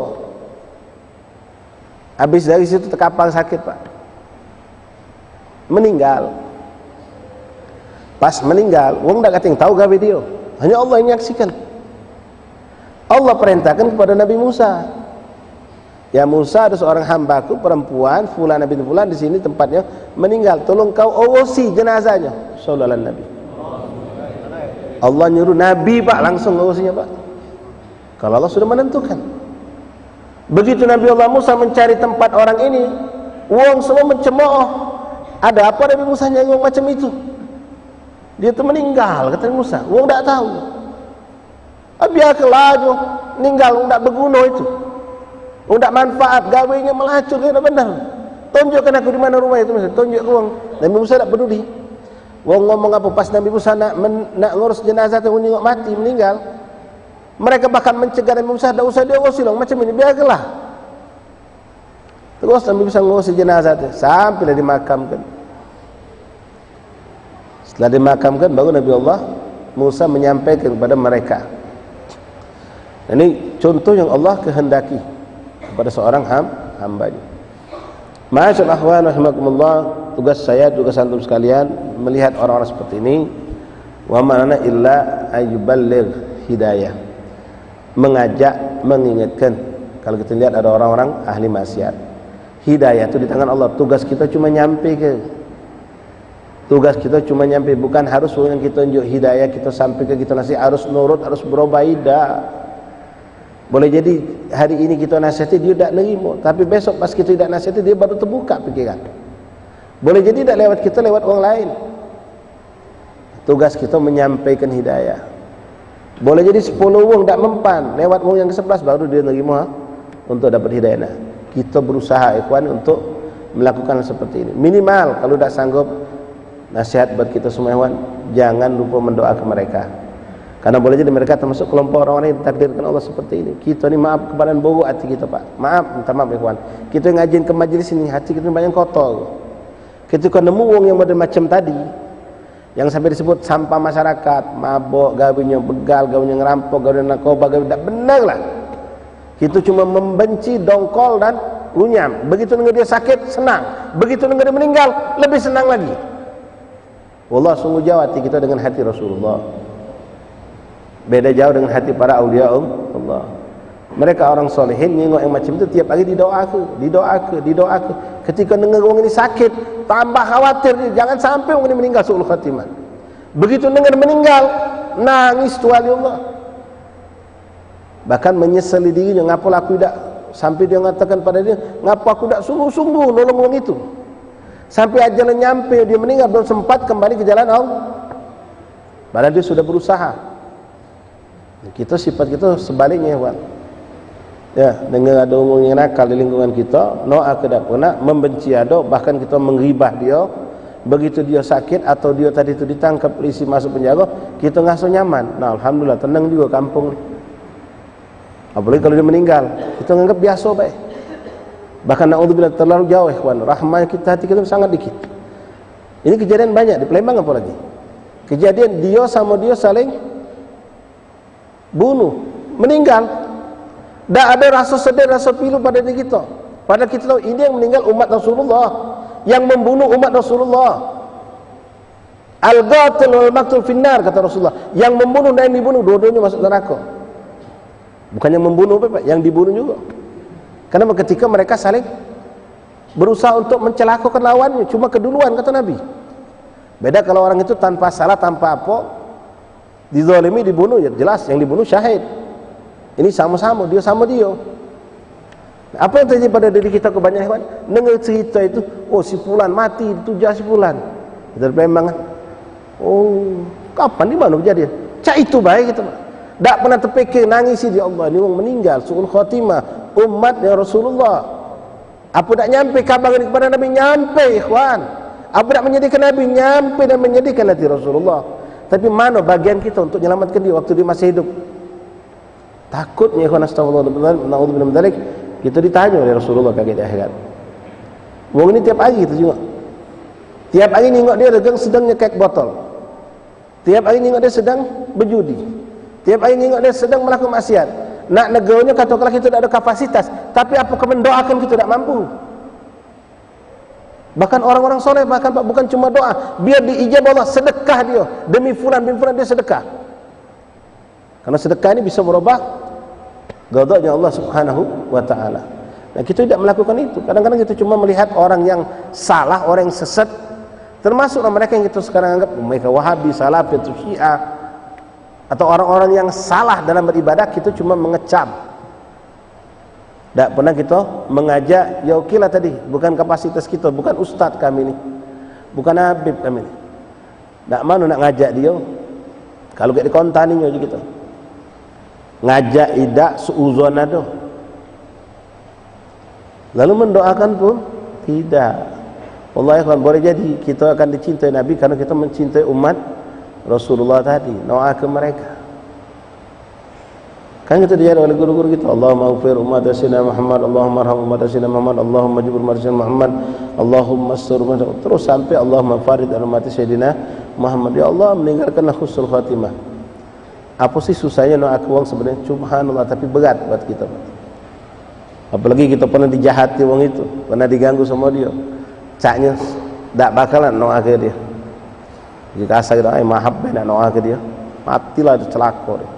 Habis dari situ terkapar sakit Pak, meninggal. Pas meninggal, wong tak kating tahu gawe dia, hanya Allah yang menyaksikan. Allah perintahkan kepada Nabi Musa, ya Musa, ada seorang hambaku perempuan fulan bin fulan di sini tempatnya meninggal, tolong kau urus jenazahnya. Sallallahu alaihi Nabi. Allah nyuruh Nabi Pak langsung urusinya Pak, kalau Allah sudah menentukan. Begitu Nabi Allah Musa mencari tempat orang ini, wong semua mencemooh. Ada apa Nabi Musa nyengong macam itu? Dia itu meninggal, kata Musa. Wong tak tahu. Biarkanlah aja meninggal, wong tak berguna itu, wong tak manfaat, gawainya melacur, kena benar. Tunjukkan aku di mana rumah itu, tunjuk ke wong. Nabi Musa tak peduli. Wong ngomong apa pas Nabi Musa nak ngurus jenazah tu nyengok mati meninggal, mereka bahkan mencegah Nabi Musa, tak usah dia urus long macam ini, biarkanlah. Terus Nabi Musa ngurus jenazah tu sampai dimakamkan. Setelah dimakamkan baru Nabi Allah Musa menyampaikan kepada mereka. Ini contoh yang Allah kehendaki kepada seorang hambanya. Ma'asyal akhwan rahimakumullah, tugas saya, tugas antum sekalian melihat orang-orang seperti ini. Wa ma'ana illa ayyuballigh hidayah, mengajak, mengingatkan. Kalau kita lihat ada orang-orang ahli maksiat, hidayah itu di tangan Allah. Tugas kita cuma nyampe ke, tugas kita cuma nyampe, bukan harus yang kita tunjuk hidayah kita sampai ke, kita nasi harus nurut, harus berubah. Tidak. Boleh jadi hari ini kita nasihati dia tidak nerima, tapi besok pas kita tidak nasihati dia baru terbuka pikiran. Boleh jadi tidak lewat kita, lewat orang lain. Tugas kita menyampaikan hidayah. Boleh jadi 10 orang tidak mempan, lewat orang yang ke-11 baru dia nerima untuk dapat hidayah. Nah, kita berusaha ikhwan untuk melakukan seperti ini. Minimal kalau tidak sanggup, nasihat buat kita semua ikhwan, jangan lupa mendoakan mereka. Karena boleh jadi mereka termasuk kelompok orang-orang yang ditakdirkan Allah seperti ini. Kita ni maaf kebadan buruk hati kita, Pak. Maaf, minta maaf ikhwan. Kita ngajin ke majlis ini, hati kita banyak kotor. Ketika nemu orang yang model macam tadi, yang sampai disebut sampah masyarakat, mabuk, gawinya begal, gawinya ngerampok, gawinya narkoba, gawinya tidak benar lah. Kita cuma membenci, dongkol dan runyam. Begitu dengar dia sakit, senang. Begitu dengar dia meninggal, lebih senang lagi. Wallah, sungguh jauh hati kita dengan hati Rasulullah. Beda jauh dengan hati para awliya Allah. Mereka orang solehin, nengok yang macam itu tiap hari didoakan. Ketika dengar orang ini sakit, tambah khawatir dia, jangan sampai orang ini meninggal su'ul khatimah. Begitu dengar meninggal, nangis tu wali Allah. Bahkan menyesali dirinya, ngapa aku tidak, sampai dia mengatakan pada dia, ngapa aku tidak sungguh-sungguh nolong orang itu. Sampai ajalnya nyampe, dia meninggal belum sempat kembali ke jalan Allah. Padahal dia sudah berusaha. Kita sifat kita sebaliknya, Pak. Ya, dengar ada orang yang nakal di lingkungan kita, noa kedak pernah, membenci ada, bahkan kita menggibah dia. Begitu dia sakit atau dia tadi itu ditangkap polisi masuk penjara, kita ngasuh nyaman. Nah, alhamdulillah tenang juga kampung. Apalagi kalau dia meninggal, kita anggap biasa baik. Bahkan naudzubillah terlalu jauh, ikhwan. Rahmah kita, hati kita sangat dikit. Ini kejadian banyak di Palembang apalagi. Kejadian dia sama dia saling bunuh, meninggal. Tak ada rasa sedih, rasa pilu pada diri kita. Padahal kita tahu ini yang meninggal umat Rasulullah, yang membunuh umat Rasulullah. Al-qatil wal maqtul finnar, kata Rasulullah. Yang membunuh dan yang dibunuh dua-duanya masuk neraka. Bukan yang membunuh, Pak, yang dibunuh juga. Karena ketika mereka saling berusaha untuk mencelakakan lawannya, cuma keduluan, kata Nabi. Beda kalau orang itu tanpa salah, tanpa apa, dizalimi, dibunuh, ya jelas yang dibunuh syahid. Ini sama-sama, dia sama dia. Apa yang terjadi pada diri kita kebanyakan? Dengar cerita itu, oh si fulan mati, ditujah si fulan. Kita memang, oh kapan, di mana kejadian? Cak itu baik kita. Tak pernah terfikir, nangisi dia, Allah ini orang meninggal, su'ul khatimah, umatnya Rasulullah. Apa tak nyampe kabar ini kepada Nabi? Nyampe, ikhwan. Apa tak menyedihkan Nabi? Nyampe dan menyedihkan hati Rasulullah. Tapi mana bagian kita untuk menyelamatkan dia waktu dia masih hidup? Takutnya ikhwan, astagfirullah, na'udzubillah min dzalik, kita ditanya oleh Rasulullah kaget di akhirat. Wong ini tiap hari kita tengok. Tiap hari tengok dia sedang nyekek botol. Tiap hari tengok dia sedang berjudi. Tiap hari tengok dia sedang melakukan maksiat. Nak negaranya katakanlah kita tidak ada kapasitas, tapi apakah mendoakan kita tidak mampu? Bahkan orang-orang soleh, bahkan bukan cuma doa, biar diijabah Allah, sedekah dia demi fulan bin fulan, dia sedekah. Karena sedekah ini bisa merubah ghadabnya Allah Subhanahu wa taala. Nah, kita tidak melakukan itu. Kadang-kadang kita cuma melihat orang yang salah, orang yang sesat, termasuklah mereka yang kita sekarang anggap mereka Wahabi, Salafi, atau Syiah, atau orang-orang yang salah dalam beribadah, kita cuma mengecam. Tak pernah kita mengajak, ya okelah tadi, bukan kapasitas kita, bukan ustaz kami ni, bukan habib kami ni. Tak mana nak ngajak dia. Kalau kat dikontaninya je kita. Ngajak idak suuzon ada. Lalu mendoakan pun tidak. Wallahi kan boleh jadi kita akan dicintai Nabi karena kita mencintai umat Rasulullah tadi, doakan mereka. Kan kita diajar oleh guru-guru kita, Allahumma ghfir umat Sayyidina Muhammad, Allahumma arham umat Sayyidina Muhammad, Allahumma jibur umat Sayyidina Muhammad, Allahumma astur terus sampai Allahumma farid umat Sayyidina Muhammad. Ya Allah, meninggalkanlah husnul khatimah. Apa sih susahnya doakan orang sebenarnya? Subhanallah, tapi berat buat kita. Apalagi kita pernah dijahati orang itu, pernah diganggu sama dia. Caknya tak bakalan doakan dia. Jika asal kita mahabbah nak doakan dia, matilah dia, celaka dia.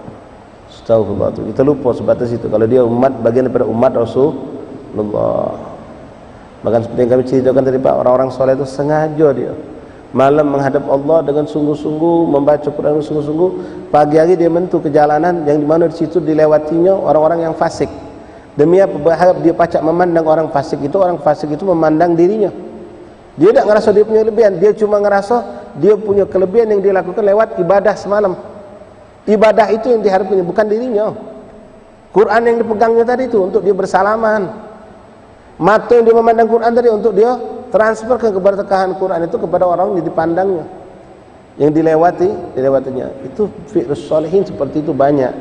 Astagfirullah, kita lupa sebatas itu. Kalau dia umat, bagian daripada umat Rasulullah. Bahkan seperti yang kami ceritakan tadi Pak, orang-orang soleh itu sengaja dia malam menghadap Allah dengan sungguh-sungguh, membaca Quran dengan sungguh-sungguh. Pagi hari dia menempuh perjalanan yang di mana di situ dilewatinya orang-orang yang fasik. Demi apa? Berharap dia pacak memandang orang fasik itu. Orang fasik itu memandang dirinya. Dia tak ngerasa dia punya kelebihan, dia cuma ngerasa dia punya kelebihan yang dia lakukan lewat ibadah semalam. Ibadah itu yang diharapkan, bukan dirinya. Quran yang dipegangnya tadi itu untuk dia bersalaman. Mata yang dia memandang Quran tadi untuk dia transferkan keberkahan Quran itu kepada orang yang dipandangnya, yang dilewatinya. Itu fi'lus sholihin seperti itu banyak.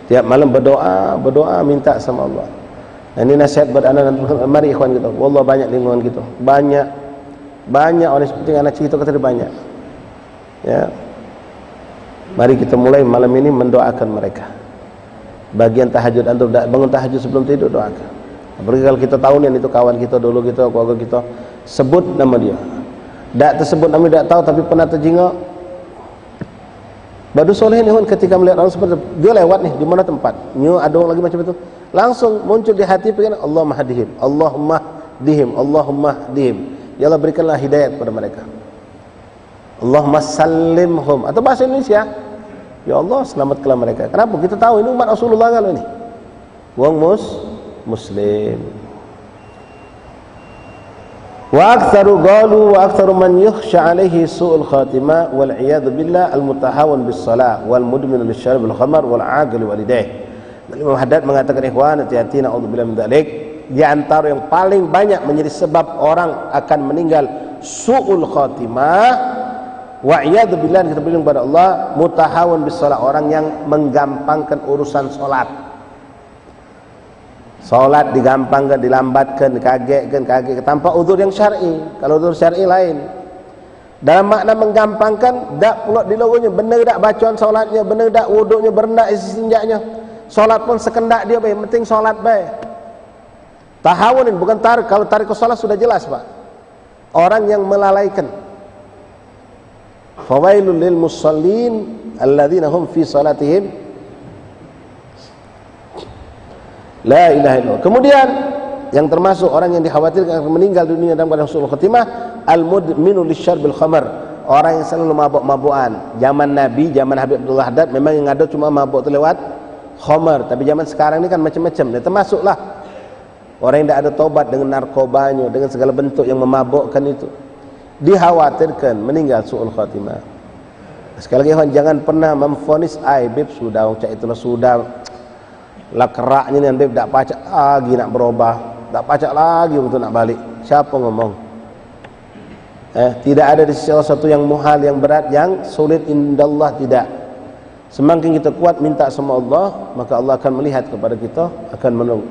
Tiap malam berdoa minta sama Allah. Nah, ini nasihat buat anak-anak. Mari ikhwan kita, wallah banyak lingkungan kita, banyak orang seperti anak cerita kata dia banyak. Ya, mari kita mulai malam ini mendoakan mereka. Bagian tahajud, antum bangun tahajud sebelum tidur, doakan. Apalagi kalau kita tahu nih itu kawan kita dulu, kita keluarga kita, sebut nama dia. Tak tersebut nama dia, tak tahu tapi pernah terjenguk. Badu soleh ni ketika melihat orang seperti dia lewat nih di mana tempat, nyu ada orang lagi macam itu, langsung muncul di hati pengen Allahumma hadihim, Allahumma dihim, Allahumma dihim. Ya Allah berikanlah hidayat kepada mereka. Allahumma sallimhum, atau bahasa Indonesia, ya Allah selamatkanlah mereka. Kenapa? Kita tahu ini umat Rasulullah kalau ini. Wong Muslim. Wa aktsaru qalu wa aktsaru man yukhsha alaihi su'ul khatimah wal iyad billah al mutahawan bis salah wal mudmin lis syarb al khamar wal aqil walidayh. Imam Haddad mengatakan ikhwan hati-hati naudzubillah min dzalik, di antara yang paling banyak menjadi sebab orang akan meninggal su'ul khatimah wa iyad billah, kita berlindung kepada Allah, mutahawan bis salah, orang yang menggampangkan urusan salat. Solat digampangkan, dilambatkan, dikagetkan tanpa uzur yang syar'i. Kalau uzur syar'i lain. Dalam makna menggampangkan, tak pula diloganya, benar tak bacaan solatnya, benar tak wuduknya, berendak istinjaknya. Solat pun sekendak dia baik, penting solat baik. Tahawun bukan tarik. Kalau tarik ke solat sudah jelas Pak, orang yang melalaikan. Fawailul lil musallin alladzina hum fi salatihim la ilaha illallah. Kemudian yang termasuk orang yang dikhawatirkan akan meninggal dunia dalam keadaan husnul khatimah, al-mudminu lisyarbil khamar, orang yang selalu mabuk-mabukan. Zaman Nabi, zaman Habib Abdullah Haddad memang yang ada cuma mabuk itu lewat khamar, tapi zaman sekarang ini kan macam-macam. Dan termasuklah orang yang tidak ada taubat dengan narkobanya, dengan segala bentuk yang memabukkan itu, dikhawatirkan meninggal su'ul khatimah. Sekali lagi jangan pernah memvonis beb sudah cak itulah sudah lah keraknya ni beb tak pacak lagi nak berubah, tak pacak lagi untuk nak balik. Siapa ngomong? Tidak ada di sesuatu yang muhal, yang berat, yang sulit indallah, tidak. Semakin kita kuat minta sama Allah, maka Allah akan melihat kepada kita, akan menolong.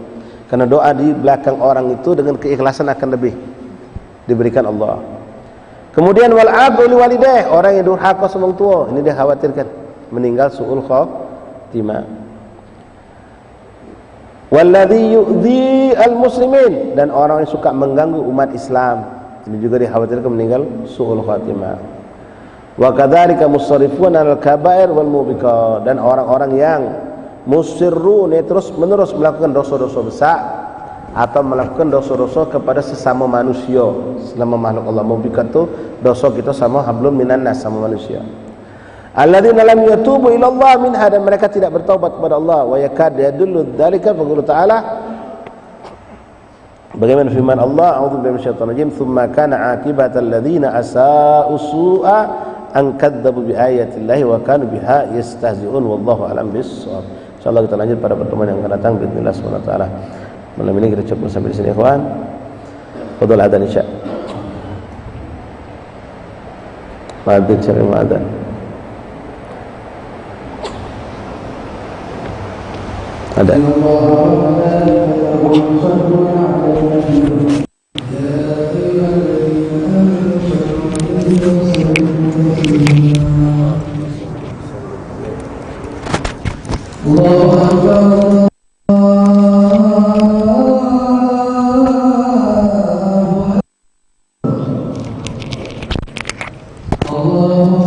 Karena doa di belakang orang itu dengan keikhlasan akan lebih diberikan Allah. Kemudian wal aqli walidayh, orang yang durhaka sama orang tua, ini dia khawatirkan meninggal su'ul khatimah. Walladhi yu'dhi al-muslimin, dan orang yang suka mengganggu umat Islam, ini juga dikhawatirkan meninggal su'ul khatimah. Wa kadzalika musarrifun al-kaba'ir wal mubiqat, dan orang-orang yang musirrun, terus menerus melakukan dosa-dosa besar atau melakukan dosa-dosa kepada sesama manusia, selama makhluk Allah. Mubiqat itu dosa kita sama hablum minan nas, sama manusia. Alladzina lam yatubu ila Allah minha, dan mereka tidak bertaubat kepada Allah. Wa yakad yadullu dzalika faqulu ta'ala, bagaimana firman Allah, a'udzubillahi minasyaitonir rajim, tsumma kana 'aqibatal ladzina asa'u su'a an kadzdzabu bi ayatillahi wa kanu biha yastahzi'un wallahu a'lam bis-shawab. Insyaallah kita lanjut pada pertemuan yang akan datang bismillah subhanahu wa taala. Malam ini kita cukup sampai di sini ikhwan. Fadhil adzan isya. Ma'adzin syar'i ma'adzan. Ada. Allah